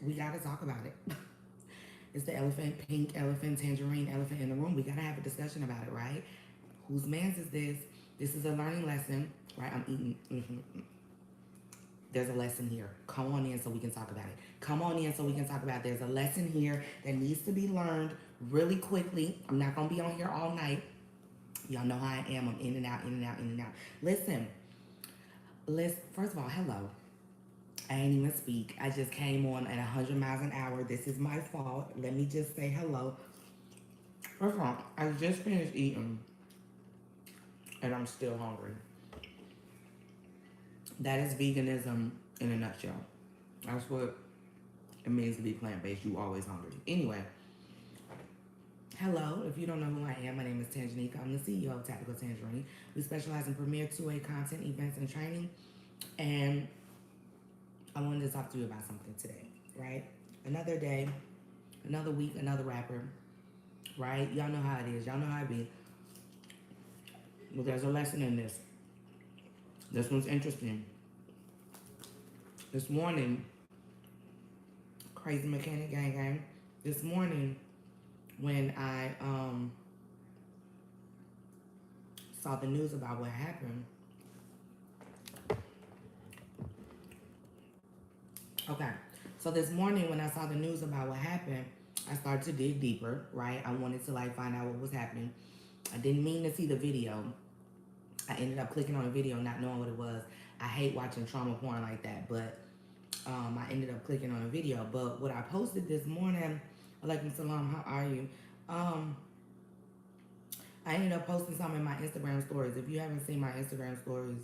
we got to talk about it. It's the elephant, pink elephant, tangerine elephant in the room. We got to have a discussion about it, right? Whose man's is this? This is a learning lesson, right? I'm eating. There's a lesson here. Come on in so we can talk about it. Come on in so we can talk about it. There's a lesson here that needs to be learned really quickly. I'm not going to be on here all night. Y'all know how I am. I'm in and out, in and out, in and out. Listen, first of all, hello. I ain't even speak. I just came on at 100 miles an hour. This is my fault. Let me just say hello. First of all, I just finished eating and I'm still hungry. That is veganism in a nutshell. That's what it means to be plant-based. You always hungry. Anyway, hello. If you don't know who I am, my name is Tanjanika. I'm the CEO of Tactical Tangerine. We specialize in premier two-way content, events, and training. And I wanted to talk to you about something today, right? Another day, another week, another rapper, right? Y'all know how it is. Y'all know how it be. But there's a lesson in this. This one's interesting. This morning, crazy mechanic gang. This morning, when I saw the news about what happened. Okay, so this morning when I saw the news about what happened, I started to dig deeper, right? I wanted to like find out what was happening. I didn't mean to see the video. I ended up clicking on a video not knowing what it was. I hate watching trauma porn like that, but I ended up clicking on a video. But what I posted this morning, alaikum salam, how are you? I ended up posting some in my Instagram stories. If you haven't seen my Instagram stories,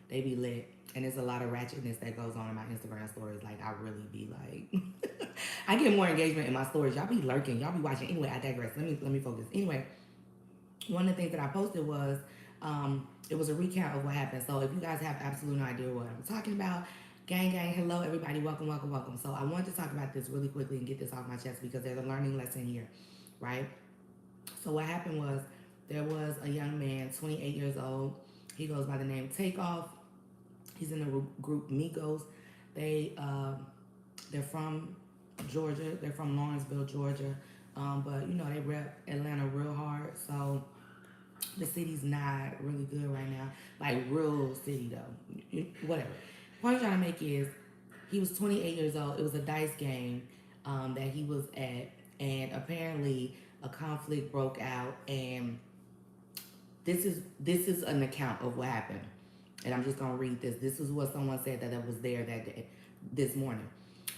they be lit. And there's a lot of ratchetness that goes on in my Instagram stories. Like, I really be like, I get more engagement in my stories. Y'all be lurking. Y'all be watching. Anyway, I digress. Let me focus. Anyway, one of the things that I posted was, it was a recount of what happened. So if you guys have absolutely no idea what I'm talking about, gang, hello, everybody. Welcome, welcome, welcome. So I wanted to talk about this really quickly and get this off my chest because there's a learning lesson here, right? So what happened was there was a young man, 28 years old. He goes by the name Takeoff. He's in the group Migos. They're from Georgia. They're from Lawrenceville, Georgia. But, you know, they rep Atlanta real hard. So the city's not really good right now. Like, real city, though. Whatever. The point I'm trying to make is he was 28 years old. It was a dice game that he was at. And apparently a conflict broke out. And this is an account of what happened. And I'm just going to read this. This is what someone said that was there that day, this morning.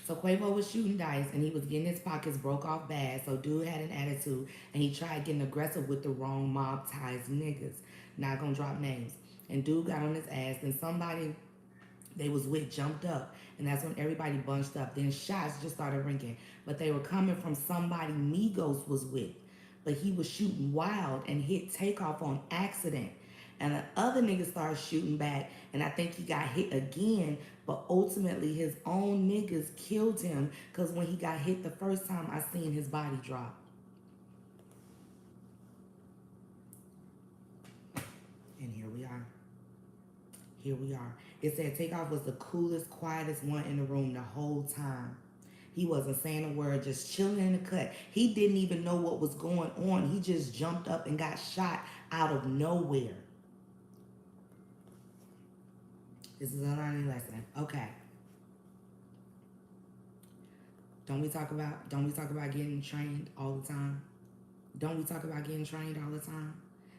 So Quavo was shooting dice and he was getting his pockets broke off bad. So dude had an attitude and he tried getting aggressive with the wrong mob ties niggas. Not going to drop names. And dude got on his ass and somebody they was with jumped up. And that's when everybody bunched up. Then shots just started ringing. But they were coming from somebody Migos was with. But he was shooting wild and hit Takeoff on accident. And the other nigga started shooting back, and I think he got hit again, but ultimately his own niggas killed him because when he got hit the first time, I seen his body drop. And here we are. Here we are. It said Takeoff was the coolest, quietest one in the room the whole time. He wasn't saying a word, just chilling in the cut. He didn't even know what was going on. He just jumped up and got shot out of nowhere. This is a learning lesson. Okay. Don't we talk about getting trained all the time? Don't we talk about getting trained all the time?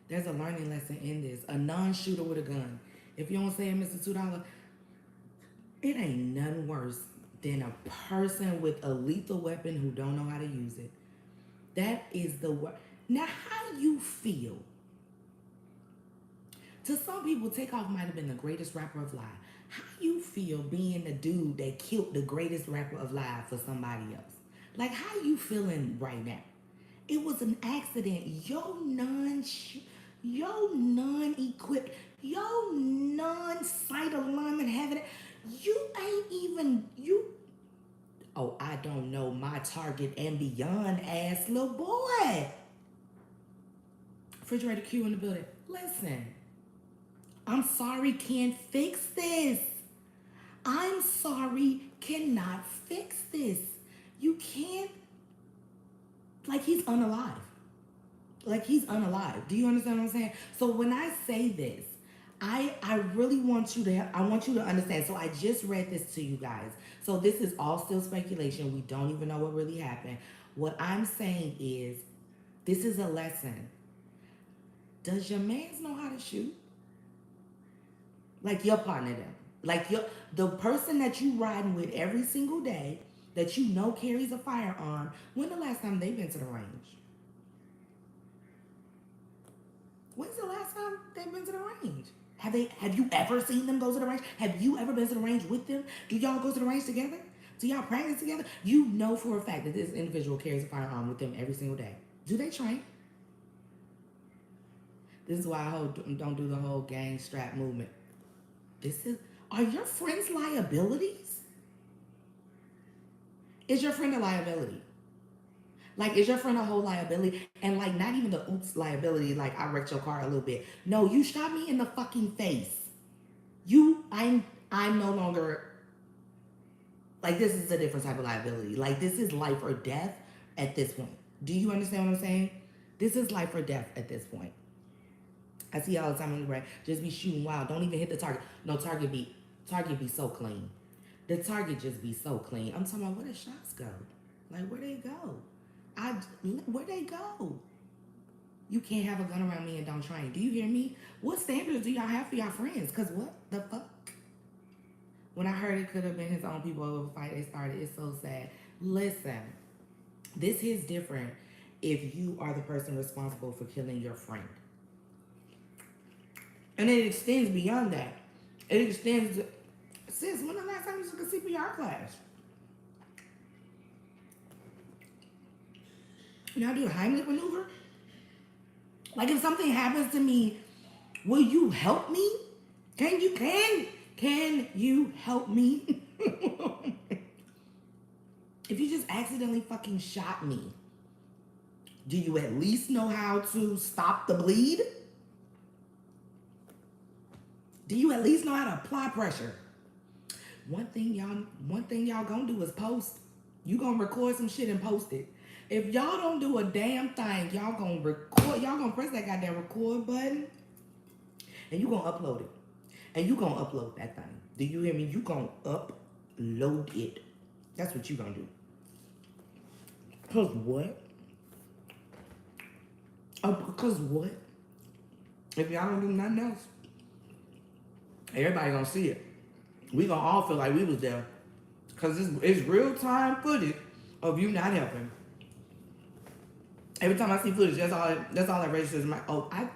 There's a learning lesson in this. A non-shooter with a gun. If you don't say it, Mr. $2, it ain't nothing worse than a person with a lethal weapon who don't know how to use it. That is the worst. Now, how you feel? To some people, Takeoff might have been the greatest rapper of live. How you feel being the dude that killed the greatest rapper of live for somebody else? Like, how you feeling right now? It was an accident. Yo non-equipped, yo non-sight alignment having it. You ain't even, oh, I don't know, my target and beyond ass little boy. Refrigerator Q in the building. Listen. I'm sorry, can't fix this. I'm sorry cannot fix this. You can't, like he's unalive. Like he's unalive. Do you understand what I'm saying? So when I say this, I really want you to I want you to understand. So I just read this to you guys. So this is all still speculation. We don't even know what really happened. What I'm saying is this is a lesson. Does your mans know how to shoot? Like your partner them. Like the person that you riding with every single day that you know carries a firearm. When the last time they've been to the range? When's the last time they've been to the range? Have you ever seen them go to the range? Have you ever been to the range with them? Do y'all go to the range together? Do y'all practice together? You know for a fact that this individual carries a firearm with them every single day. Do they train? This is why I don't do the whole gang strap movement. Are your friends liabilities? Is your friend a liability? Like, is your friend a whole liability? And like, not even the oops liability, like I wrecked your car a little bit. No, you shot me in the fucking face. I'm no longer, like, this is a different type of liability. Like, this is life or death at this point. Do you understand what I'm saying? This is life or death at this point. I see all the time on the right. Just be shooting wild. Don't even hit the target. No, target be so clean. The target just be so clean. I'm talking about where the shots go. Like, where they go? Where they go? You can't have a gun around me and don't train. Do you hear me? What standards do y'all have for y'all friends? Because what the fuck? When I heard it could have been his own people over a fight they started, it's so sad. Listen, this is different if you are the person responsible for killing your friend. And it extends beyond that. It extends to, sis, when the last time you took a CPR class? Y'all do a Heimlich maneuver? Like, if something happens to me, will you help me? Can you help me? If you just accidentally fucking shot me, do you at least know how to stop the bleed? Do you at least know how to apply pressure? One thing y'all gonna do is post. You gonna record some shit and post it. If y'all don't do a damn thing, y'all gonna press that goddamn record button and you gonna upload it. And you gonna upload that thing. Do you hear me? You gonna upload it. That's what you gonna do. Cause what? Because what? If y'all don't do nothing else, everybody gonna see it. We gonna all feel like we was there. Cause it's real time footage of you not helping. Every time I see footage, that's all that registers in my,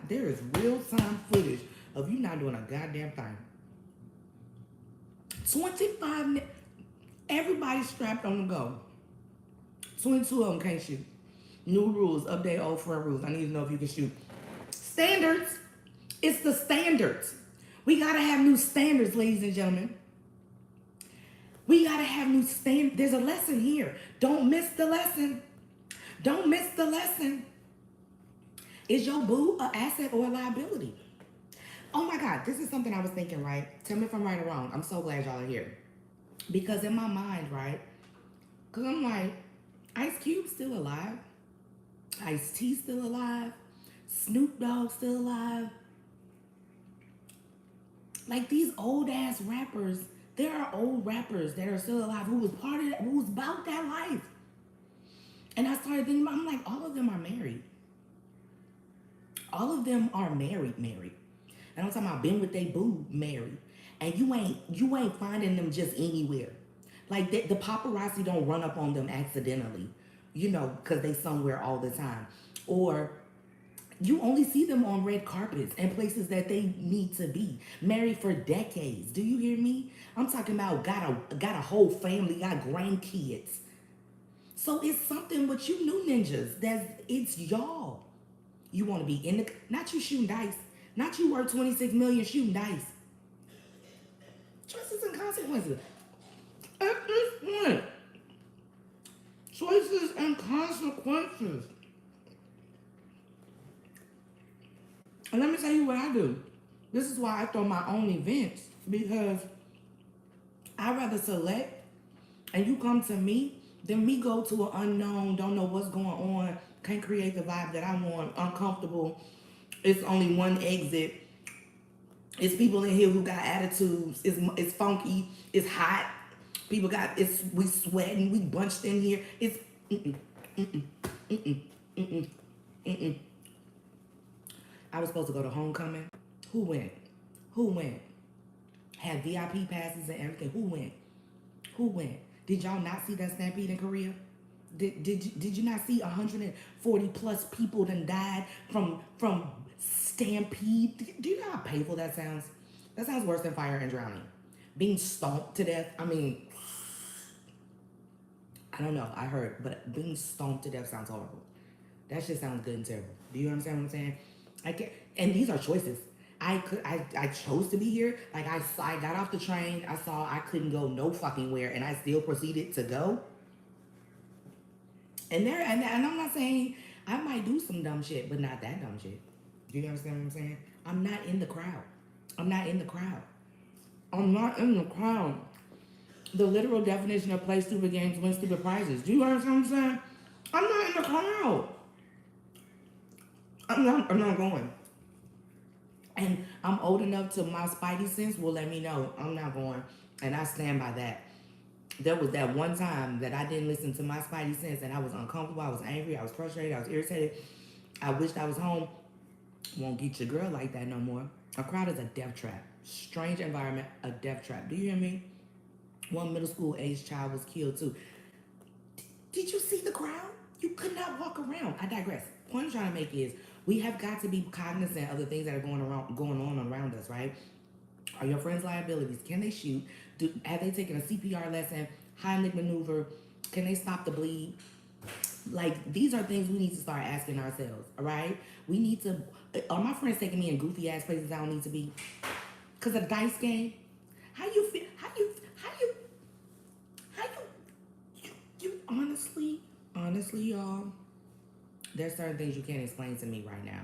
there is real time footage of you not doing a goddamn thing. 25 minutes, everybody's strapped on the go. 22 of them can't shoot. New rules, update old front rules. I need to know if you can shoot. Standards, it's the standards. We gotta have new standards, ladies and gentlemen. We gotta have new standards. There's a lesson here. Don't miss the lesson. Don't miss the lesson. Is your boo an asset or a liability? Oh my God, this is something I was thinking, right? Tell me if I'm right or wrong. I'm so glad y'all are here. Because in my mind, right? Because I'm like, Ice Cube's still alive. Ice-T still alive. Snoop Dogg still alive. Like these old ass rappers, there are old rappers that are still alive who was part of that, who was about that life. And I started thinking about, I'm like, all of them are married. All of them are married. And I'm talking about been with they boo married. And you ain't finding them just anywhere. Like the paparazzi don't run up on them accidentally, you know, because they somewhere all the time. Or you only see them on red carpets and places that they need to be. Married for decades. Do you hear me? I'm talking about got a whole family, got grandkids. So it's something with you new ninjas it's y'all. You want to be in the, not you shooting dice, not you worth 26 million shooting dice. Choices and consequences. At this point, choices and consequences. And let me tell you what I do. This is why I throw my own events, because I'd rather select and you come to me than me go to an unknown, don't know what's going on, can't create the vibe that I want, uncomfortable. It's only one exit. It's people in here who got attitudes. It's funky. It's hot. People got it's we sweating. We bunched in here. It's I was supposed to go to homecoming. Who went? Who went? Had VIP passes and everything. Who went? Who went? Did y'all not see that stampede in Korea? Did you not see 140 plus people that died from stampede? Do you know how painful that sounds? That sounds worse than fire and drowning. Being stomped to death. I mean, I don't know. I heard, but being stomped to death sounds horrible. That shit sounds good and terrible. Do you understand what I'm saying? I can't. And these are choices. I chose to be here. Like I got off the train. I saw I couldn't go no fucking where, and I still proceeded to go. And I'm not saying I might do some dumb shit, but not that dumb shit. Do you understand what I'm saying? I'm not in the crowd. I'm not in the crowd. I'm not in the crowd. The literal definition of play stupid games, win stupid prizes. Do you understand what I'm saying? I'm not in the crowd. I'm not going. And I'm old enough to my spidey sense will let me know I'm not going. And I stand by that. There was that one time that I didn't listen to my spidey sense and I was uncomfortable, I was angry, I was frustrated, I was irritated. I wished I was home. Won't get your girl like that no more. A crowd is a death trap. Strange environment, a death trap. Do you hear me? One middle school age child was killed too. Did you see the crowd? You could not walk around. I digress. Point I'm trying to make is we have got to be cognizant of the things that are going on around us, right? Are your friends liabilities? Can they shoot? Have they taken a CPR lesson? Heimlich maneuver? Can they stop the bleed? Like, these are things we need to start asking ourselves, all right? We need to, are my friends taking me in goofy ass places I don't need to be? Because a dice game? How you feel? You honestly, y'all, there's certain things you can't explain to me right now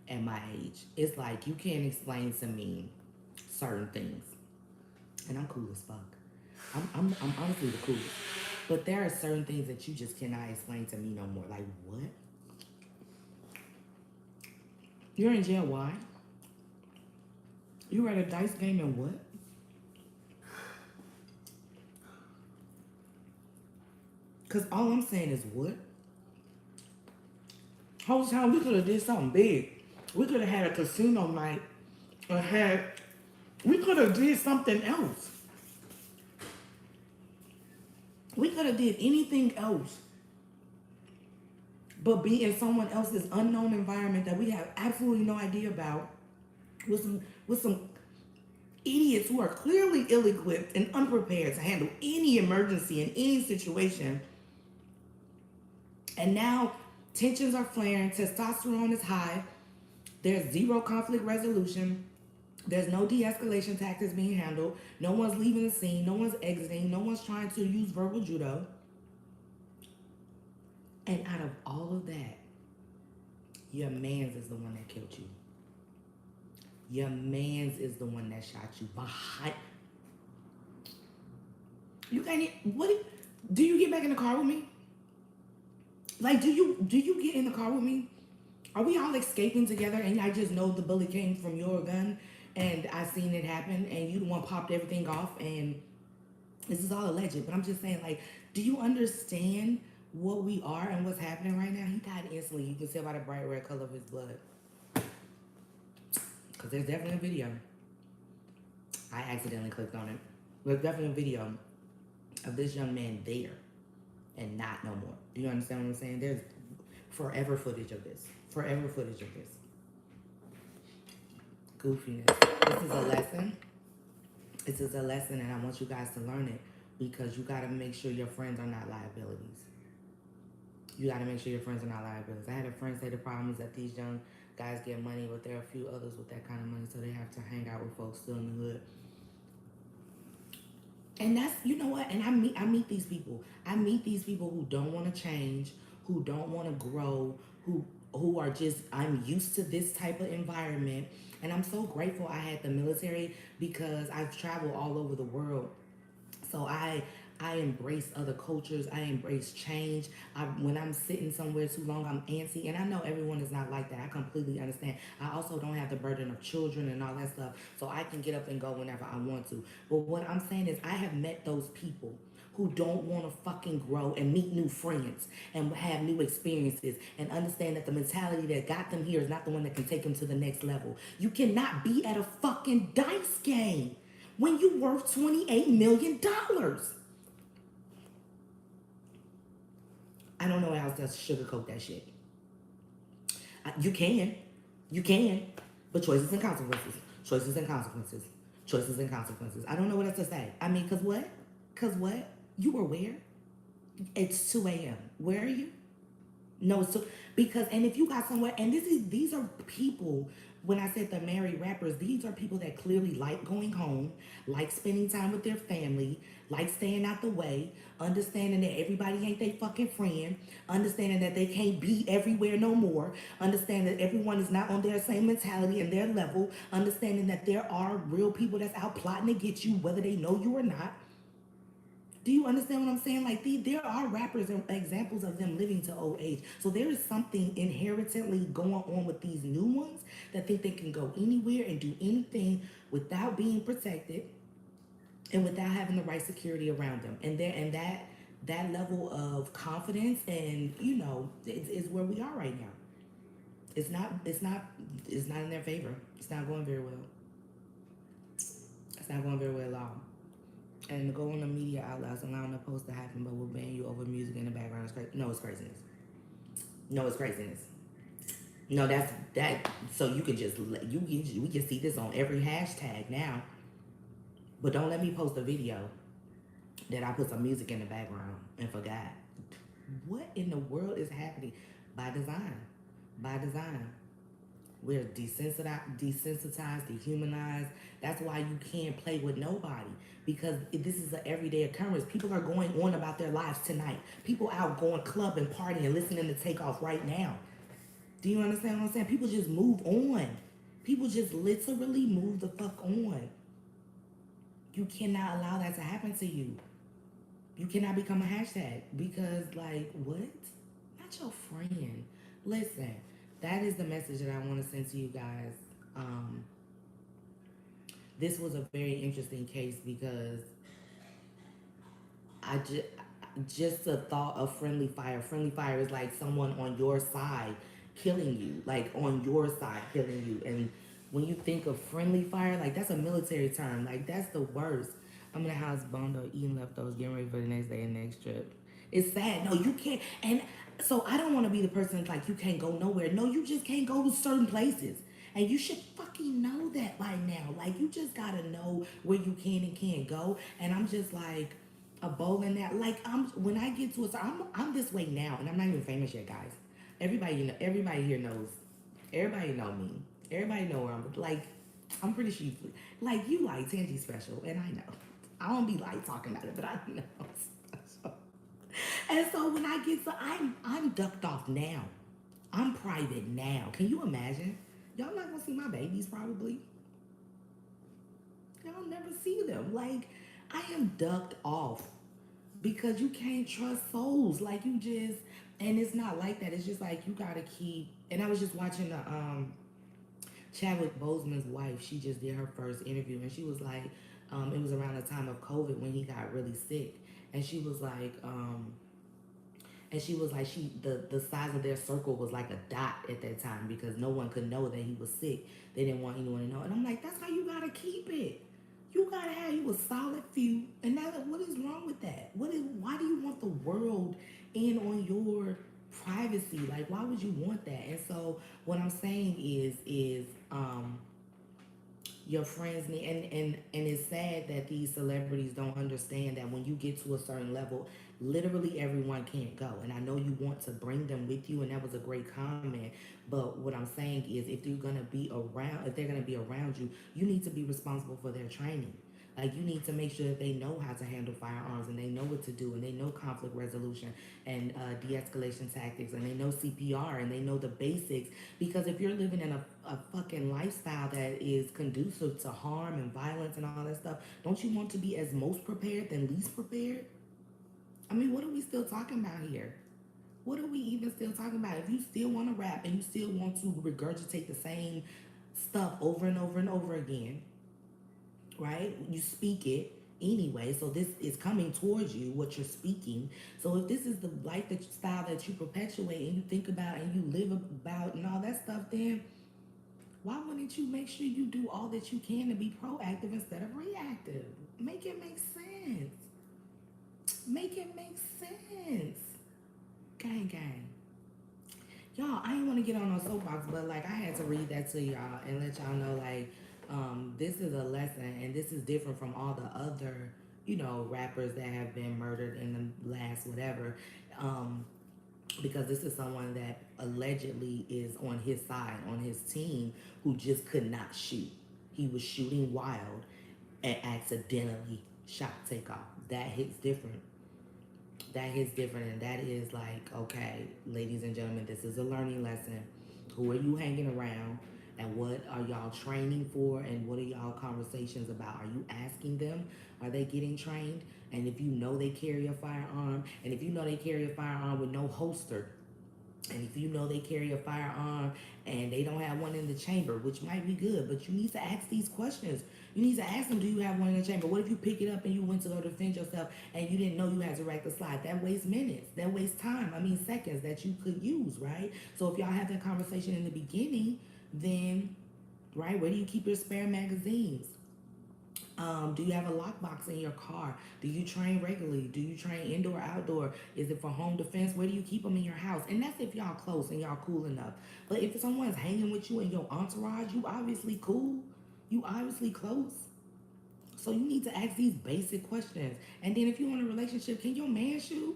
at my age. It's like you can't explain to me certain things. And I'm cool as fuck. I'm honestly the coolest. But there are certain things that you just cannot explain to me no more. Like, what? You're in jail, why? You were at a dice game and what? Because all I'm saying is what? Whole time we could have did something big. We could have had a casino night or we could have did something else. We could have did anything else but be in someone else's unknown environment that we have absolutely no idea about with some idiots who are clearly ill-equipped and unprepared to handle any emergency in any situation. And now tensions are flaring, testosterone is high, there's zero conflict resolution, there's no de-escalation tactics being handled, no one's leaving the scene, no one's exiting, no one's trying to use verbal judo. And out of all of that, your man's is the one that killed you. Your man's is the one that shot you behind. You can't. What? Do you get back in the car with me? Like, do you get in the car with me? Are we all escaping together? And I just know the bullet came from your gun, and I seen it happen, and you the one popped everything off, and this is all alleged. But I'm just saying, like, do you understand what we are and what's happening right now? He died instantly. You can tell by the bright red color of his blood. Because there's definitely a video. I accidentally clicked on it. There's definitely a video of this young man there and not no more. Do you understand what I'm saying? There's forever footage of this. Forever footage of this. Goofiness. This is a lesson. This is a lesson, and I want you guys to learn it because you got to make sure your friends are not liabilities. You got to make sure your friends are not liabilities. I had a friend say the problem is that these young guys get money, but there are a few others with that kind of money, so they have to hang out with folks still in the hood. And that's, you know what? And I meet these people. I meet these people who don't want to change, who don't want to grow, who are just, I'm used to this type of environment. And I'm so grateful I had the military because I've traveled all over the world. So I embrace other cultures. I embrace change. When I'm sitting somewhere too long, I'm antsy, and I know everyone is not like that. I completely understand. I also don't have the burden of children and all that stuff, so I can get up and go whenever I want to. But what I'm saying is, I have met those people who don't want to fucking grow and meet new friends and have new experiences and understand that the mentality that got them here is not the one that can take them to the next level. You cannot be at a fucking dice game when you worth $28 million. I don't know how else to sugarcoat that shit. You can. You can. But choices and consequences. Choices and consequences. Choices and consequences. I don't know what else to say. I mean, cause what? Cause what? You were where? It's 2 a.m. Where are you? No, so because and if you got somewhere and these are people, when I said the married rappers, these are people that clearly like going home, like spending time with their family, like staying out the way, understanding that everybody ain't their fucking friend, understanding that they can't be everywhere no more, understanding that everyone is not on their same mentality and their level, understanding that there are real people that's out plotting to get you, whether they know you or not. Do you understand what I'm saying? Like, there are rappers and examples of them living to old age. So there is something inherently going on with these new ones that think they can go anywhere and do anything without being protected and without having the right security around them. And that level of confidence and is where we are right now. It's not in their favor. It's not going very well. It's not going very well at all. And to go on the media outlets allowing the post to happen, but will ban you over music in the background. Is crazy. No, it's craziness. No, it's craziness. No, that's that. So you can just we can see this on every hashtag now. But don't let me post a video that I put some music in the background and forgot. What in the world is happening? By design. By design. We're desensitized, dehumanized. That's why you can't play with nobody because this is an everyday occurrence. People are going on about their lives tonight. People out going clubbing, partying, listening to Takeoff right now. Do you understand what I'm saying? People just move on. People just literally move the fuck on. You cannot allow that to happen to you. You cannot become a hashtag because, like, what? Not your friend. Listen, that is the message that I want to send to you guys. This was a very interesting case because I just the thought of friendly fire. Friendly fire is like someone on your side killing you, like on your side killing you. And when you think of friendly fire, like that's a military term. Like that's the worst. I'm in the house, bondo, eating leftovers, getting ready for the next day and next trip. It's sad. No, you can't. And so I don't want to be the person that's like you can't go nowhere. No, you just can't go to certain places. And you should fucking know that by now. Like you just gotta know where you can and can't go. And I'm just like a bowling that like when I get to a I'm this way now and I'm not even famous yet, guys. Everybody here knows. Everybody know me. Everybody know where I'm like I'm pretty sure like you like Tangy special and I know. I don't be like talking about it, but I know special. And so when I get to I'm ducked off now. I'm private now. Can you imagine? Y'all not gonna see my babies probably. Y'all never see them. Like I am ducked off because you can't trust souls. Like you just and it's not like that. It's just like you gotta keep and I was just watching the Chadwick Boseman's wife, she just did her first interview and she was like, it was around the time of COVID when he got really sick. And she was like, the size of their circle was like a dot at that time because no one could know that he was sick. They didn't want anyone to know. And I'm like, that's how you gotta keep it. You gotta have you a solid few. And now what is wrong with that? Why do you want the world in on your privacy? Like why would you want that? And so what I'm saying is your friends need and it's sad that these celebrities don't understand that when you get to a certain level literally everyone can't go and I know you want to bring them with you and that was a great comment but what I'm saying is if they're going to be around you you need to be responsible for their training Like you need to make sure that they know how to handle firearms and they know what to do and they know conflict resolution and de-escalation tactics and they know CPR and they know the basics. Because if you're living in a fucking lifestyle that is conducive to harm and violence and all that stuff, don't you want to be as most prepared than least prepared? I mean, what are we still talking about here? What are we even still talking about? If you still want to rap and you still want to regurgitate the same stuff over and over and over again, right? You speak it anyway, so this is coming towards you, what you're speaking. So if this is the lifestyle that you perpetuate and you think about and you live about and all that stuff, then why wouldn't you make sure you do all that you can to be proactive instead of reactive? Make it make sense. Make it make sense. Gang, gang. Y'all, I didn't want to get on no soapbox, but like I had to read that to y'all and let y'all know like this is a lesson and this is different from all the other, rappers that have been murdered in the last whatever. Um, because this is someone that allegedly is on his side, on his team, who just could not shoot. He was shooting wild and accidentally shot takeoff. That hits different. That hits different, and that is like, okay, ladies and gentlemen, this is a learning lesson. Who are you hanging around, and what are y'all training for, and what are y'all conversations about? Are you asking them? Are they getting trained? And if you know they carry a firearm, and if you know they carry a firearm with no holster, and if you know they carry a firearm and they don't have one in the chamber, which might be good, but you need to ask these questions. You need to ask them, do you have one in the chamber? What if you pick it up and you went to go defend yourself and you didn't know you had to rack the slide? That wastes minutes. That wastes time. I mean, seconds that you could use, right? So if y'all have that conversation in the beginning, then, right, where do you keep your spare magazines? Do you have a lockbox in your car? Do you train regularly? Do you train indoor, outdoor? Is it for home defense? Where do you keep them in your house? And that's if y'all close and y'all cool enough. But if someone's hanging with you in your entourage, you obviously cool. You obviously close. So you need to ask these basic questions. And then if you're in a relationship, can your man shoot?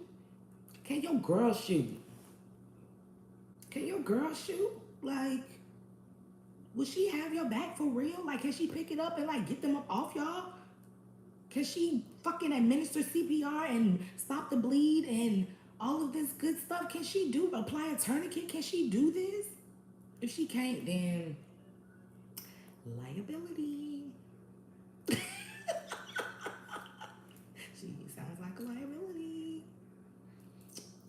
Can your girl shoot? Can your girl shoot? Like, will she have your back for real? Like, can she pick it up and like get them up off y'all? Can she fucking administer CPR and stop the bleed and all of this good stuff? Can she apply a tourniquet? Can she do this? If she can't, then liability. She sounds like a liability.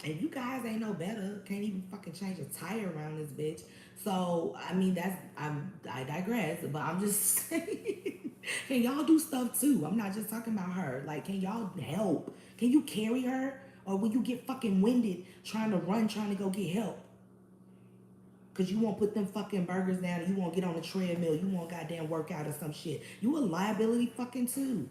And you guys ain't no better. Can't even fucking change a tire around this bitch. So I mean, I digress, but I'm just saying, can y'all do stuff too? I'm not just talking about her. Like, can y'all help? Can you carry her, or will you get fucking winded trying to run, trying to go get help? Cause you won't put them fucking burgers down, and you won't get on the treadmill. You won't goddamn work out or some shit. You a liability fucking too.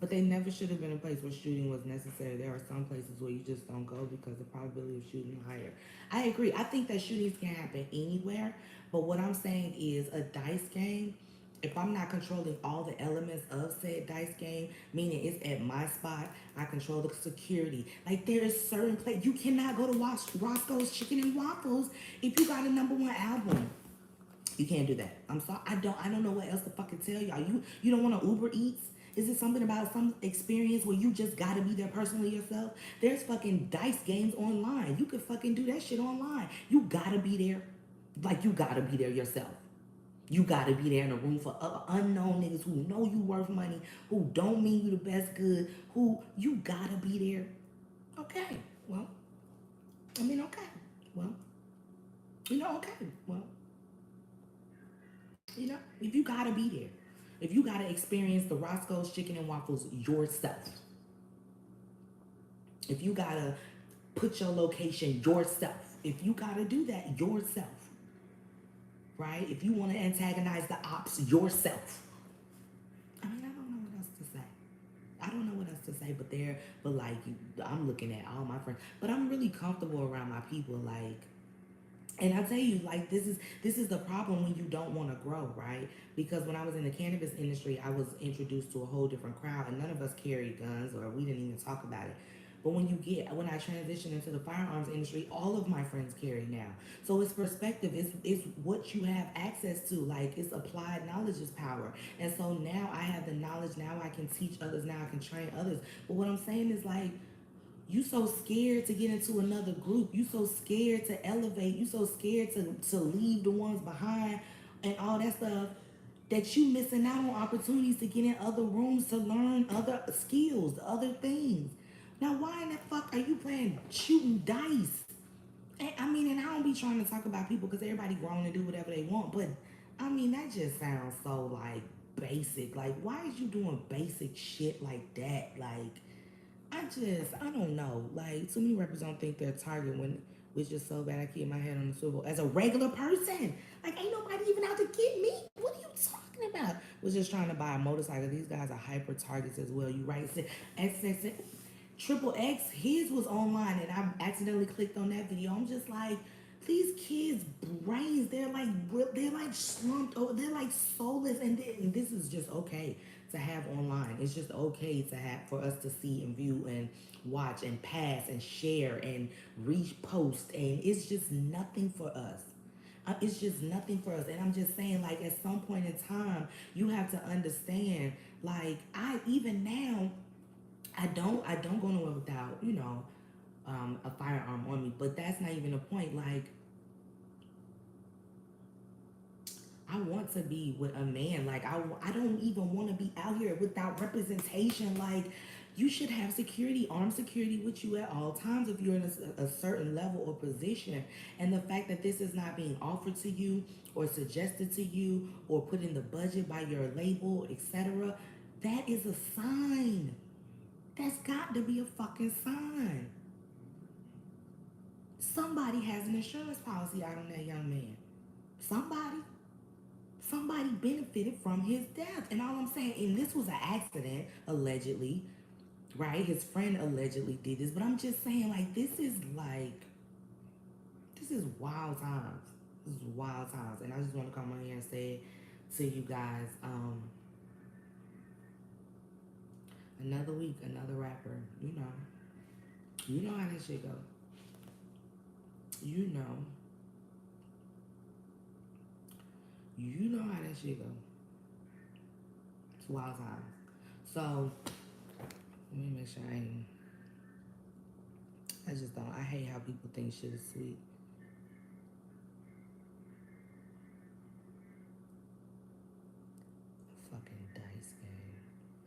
But they never should have been a place where shooting was necessary. There are some places where you just don't go because the probability of shooting is higher. I agree. I think that shootings can happen anywhere. But what I'm saying is a dice game, if I'm not controlling all the elements of said dice game, meaning it's at my spot, I control the security. Like there is certain place you cannot go to Roscoe's Chicken and Waffles if you got a #1 album. You can't do that. I'm sorry. I don't know what else to fucking tell y'all. You don't want to Uber Eats? Is it something about some experience where you just gotta be there personally yourself? There's fucking dice games online. You could fucking do that shit online. You gotta be there. Like you gotta be there yourself. You gotta be there in a room for unknown niggas who know you worth money, who don't mean you the best good, who you gotta be there. Okay. Well, I mean, okay. Well, okay. Well, if you gotta be there, if you gotta experience the Roscoe's Chicken and Waffles yourself, if you gotta put your location yourself, if you gotta do that yourself, right? If you want to antagonize the ops yourself, I mean, I don't know what else to say. I don't know what else to say, but like, I'm looking at all my friends, but I'm really comfortable around my people, like. And I tell you, like, this is the problem when you don't want to grow, right? Because when I was in the cannabis industry, I was introduced to a whole different crowd, and none of us carried guns, or we didn't even talk about it. But when I transition into the firearms industry, all of my friends carry now. So it's perspective. It's what you have access to. Like, it's applied knowledge is power. And so now I have the knowledge. Now I can teach others. Now I can train others. But what I'm saying is, like, you so scared to get into another group. You so scared to elevate. You so scared to leave the ones behind and all that stuff, that you missing out on opportunities to get in other rooms to learn other skills, other things. Now, why in the fuck are you playing shooting dice? And, I mean, and I don't be trying to talk about people because everybody grown and do whatever they want, but I mean, that just sounds so like basic. Like, why is you doing basic shit like that? Like, I don't know. Like, too many rappers don't think they're target when, which is so bad. I keep my head on the swivel as a regular person. Like, ain't nobody even out to get me. What are you talking about? Was just trying to buy a motorcycle. These guys are hyper targets as well. You right? XXX, Triple X, his was online, and I accidentally clicked on that video. I'm just like, these kids' brains, they're like slumped over, they're like soulless, and this is just okay to have online. It's just okay to have for us to see and view and watch and pass and share and repost, and it's just nothing for us. It's just nothing for us. And I'm just saying, like, at some point in time, you have to understand, like, I even now, I don't go nowhere without, a firearm on me. But that's not even the point. Like, I want to be with a man. Like, I don't even want to be out here without representation. Like, you should have security, armed security with you at all times if you're in a certain level or position. And the fact that this is not being offered to you or suggested to you or put in the budget by your label, etc., that is a sign. That's got to be a fucking sign. Somebody has an insurance policy out on that young man. Somebody benefited from his death. And all I'm saying, and this was an accident, allegedly, right? His friend allegedly did this. But I'm just saying, like, this is wild times. This is wild times. And I just want to come on here and say to you guys, another week, another rapper. You know how that shit go. You know how that shit go. It's wild times. So let me make sure I just don't. I hate how people think shit is sweet. Fucking dice game.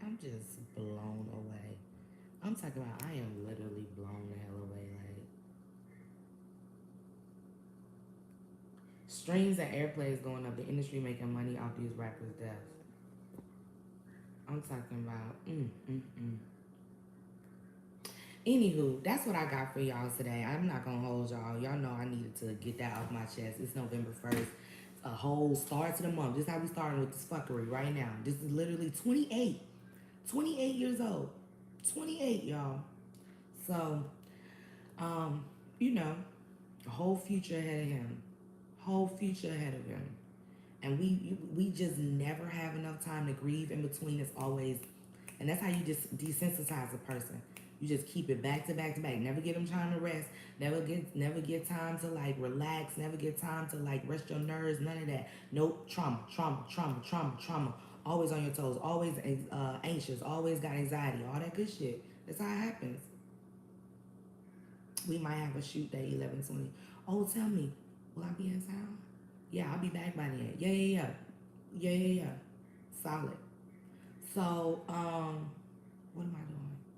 I'm just blown away. I'm talking about, I am literally blown the hell away. Like, streams and airplay is going up. The industry making money off these rappers' deaths. I'm talking about, Anywho, that's what I got for y'all today. I'm not gonna hold y'all. Y'all know I needed to get that off my chest. It's November 1st. A whole start to the month. This is how we starting with this fuckery right now. This is literally 28. 28 years old. 28, y'all. So, a whole future ahead of him. Whole future ahead of him. And we just never have enough time to grieve in between. It's always, and that's how you just desensitize a person. You just keep it back to back to back. Never get them time to rest. Never get time to like relax. Never get time to like rest your nerves. None of that. Nope. Trauma. Always on your toes. Always anxious. Always got anxiety. All that good shit. That's how it happens. We might have a shoot day 11/20. Oh, tell me, will I be in town? Yeah, I'll be back by then. Yeah. Solid. So, what am I doing?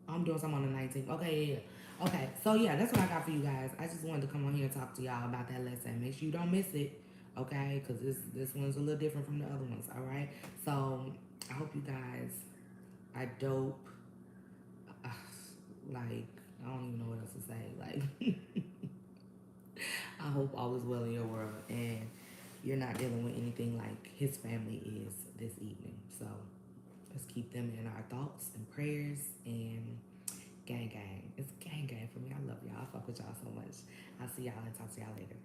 I'm doing something on the 19th. Okay, yeah. Okay, so yeah, that's what I got for you guys. I just wanted to come on here and talk to y'all about that lesson. Make sure you don't miss it, okay? Because this one's a little different from the other ones, all right? So, I hope you guys are dope. Like, I don't even know what else to say. Like, I hope all is well in your world and you're not dealing with anything like his family is this evening. So let's keep them in our thoughts and prayers and gang. It's gang for me. I love y'all. I fuck with y'all so much. I'll see y'all and talk to y'all later.